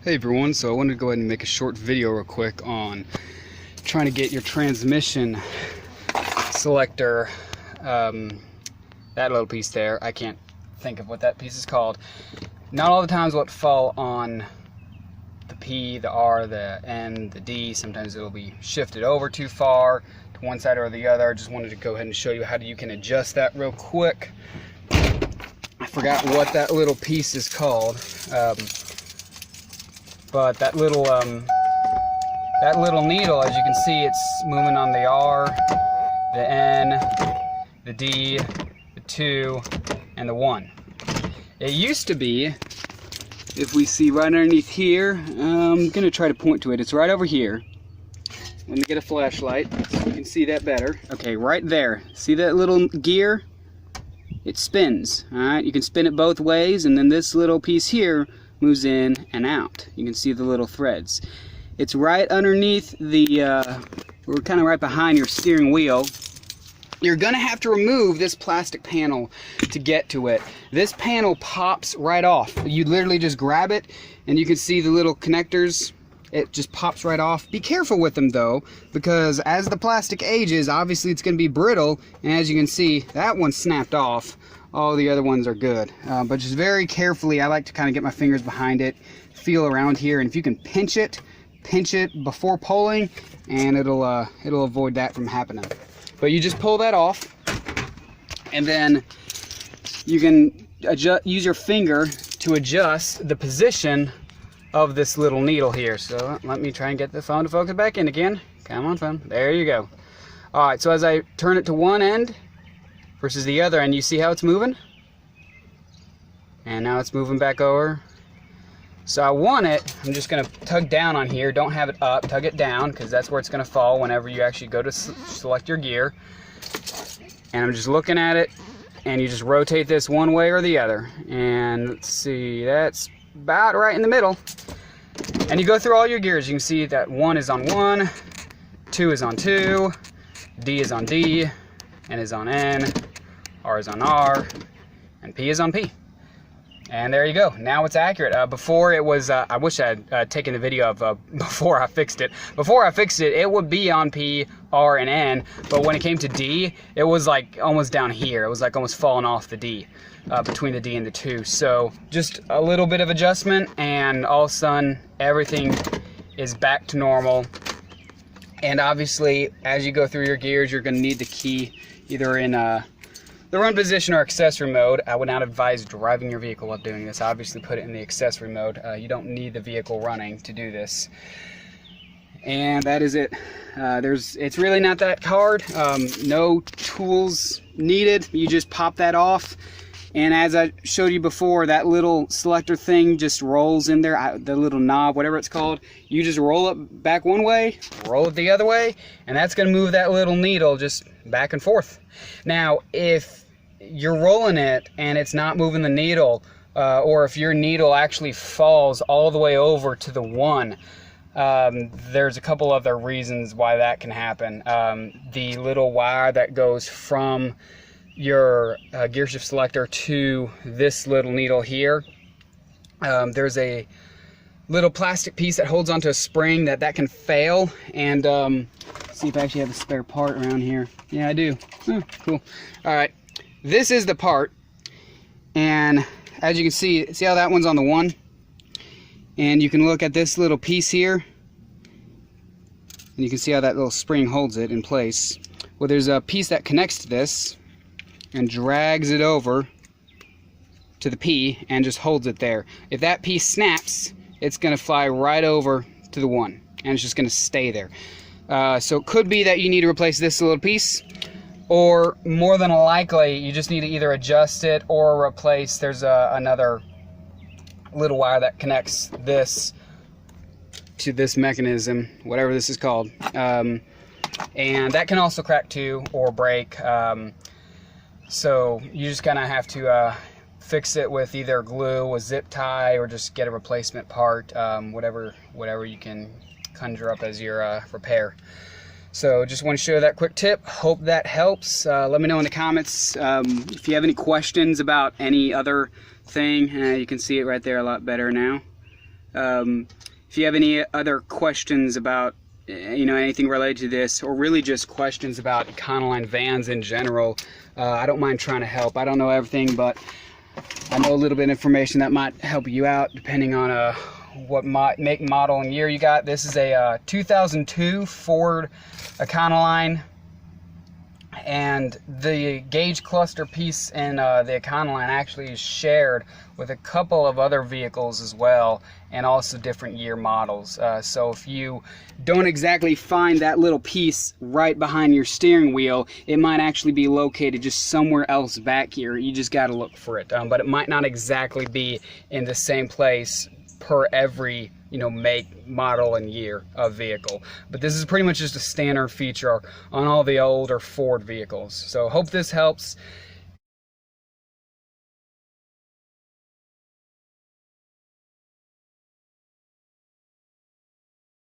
Hey everyone, so I wanted to go ahead and make a short video real quick on trying to get your transmission selector, that little piece there. I can't think of what that piece is called. Not all the times will it fall on the P, the R, the N, the D. Sometimes it'll be shifted over too far to one side or the other. I just wanted to go ahead and show you how you can adjust that real quick. I forgot what that little piece is called. But that little needle, as you can see, it's moving on the R, the N, the D, the 2, and the 1. It used to be, if we see right underneath here, I'm going to try to point to it. It's right over here. Let me get a flashlight so you can see that better. Okay, right there. See that little gear? It spins. Alright, you can spin it both ways, and then this little piece here moves in and out. You can see the little threads. It's right underneath the, we're kind of right behind your steering wheel. You're gonna have to remove this plastic panel to get to it. This panel pops right off. You literally just grab it and you can see the little connectors. It just pops right off. Be careful with them though, because as the plastic ages, obviously it's gonna be brittle, and as you can see, that one snapped off. All the other ones are good, but just very carefully. I like to kind of get my fingers behind it, feel around here, and if you can pinch it before pulling, and it'll avoid that from happening. But you just pull that off, and then you can use your finger to adjust the position of this little needle here. So let me try and get the phone to focus back in again. Come on, phone. There you go. All right. So as I turn it to one end versus the other, and you see how it's moving, and now it's moving back over. So I want it, I'm just going to tug down on here. Don't have it up, tug it down, because that's where it's going to fall whenever you actually go to select your gear. And I'm just looking at it, and you just rotate this one way or the other, and let's see, that's about right in the middle. And you go through all your gears. You can see that 1 is on 1, 2 is on 2, D is on D, N is on N, R is on R, and P is on P. And there you go. Now it's accurate. Before it was, I wish I had taken the video of before I fixed it. Before I fixed it, it would be on P, R, and N, but when it came to D, it was like almost down here. It was like almost falling off the D, between the D and the 2. So just a little bit of adjustment, and all of a sudden, everything is back to normal. And obviously, as you go through your gears, you're going to need the key either in the run position or accessory mode. I would not advise driving your vehicle while doing this. Obviously, put it in the accessory mode. You don't need the vehicle running to do this. And that is it. It's really not that hard. No tools needed. You just pop that off. And as I showed you before, that little selector thing just rolls in there, the little knob, whatever it's called. You just roll it back one way, roll it the other way, and that's going to move that little needle just back and forth. Now, if you're rolling it and it's not moving the needle, or if your needle actually falls all the way over to the 1, there's a couple other reasons why that can happen. The little wire that goes from your gear shift selector to this little needle here, there's a little plastic piece that holds onto a spring that can fail. And see if I actually have a spare part around here. Yeah, I do. Oh, cool. All right, this is the part, and as you can see how that one's on the 1, and you can look at this little piece here, and you can see how that little spring holds it in place. Well, there's a piece that connects to this and drags it over to the P and just holds it there. If that piece snaps, it's going to fly right over to the 1, and it's just going to stay there. So it could be that you need to replace this little piece, or more than likely you just need to either adjust it or replace. There's another little wire that connects this to this mechanism, whatever this is called, and that can also crack too or break. So you just kind of have to fix it with either glue, a zip tie, or just get a replacement part, whatever you can conjure up as your repair. So just want to show that quick tip. Hope that helps. Let me know in the comments if you have any questions about any other thing. You can see it right there a lot better now. If you have any other questions about anything related to this, or really just questions about Econoline vans in general, I don't mind trying to help. I don't know everything, but I know a little bit of information that might help you out depending on what make, model, and year you got. This is a 2002 Ford Econoline, and the gauge cluster piece in the Econoline actually is shared with a couple of other vehicles as well, and also different year models. So if you don't exactly find that little piece right behind your steering wheel, it might actually be located just somewhere else back here. You just got to look for it, but it might not exactly be in the same place per every make, model, and year of vehicle. But this is pretty much just a standard feature on all the older Ford vehicles. So hope this helps.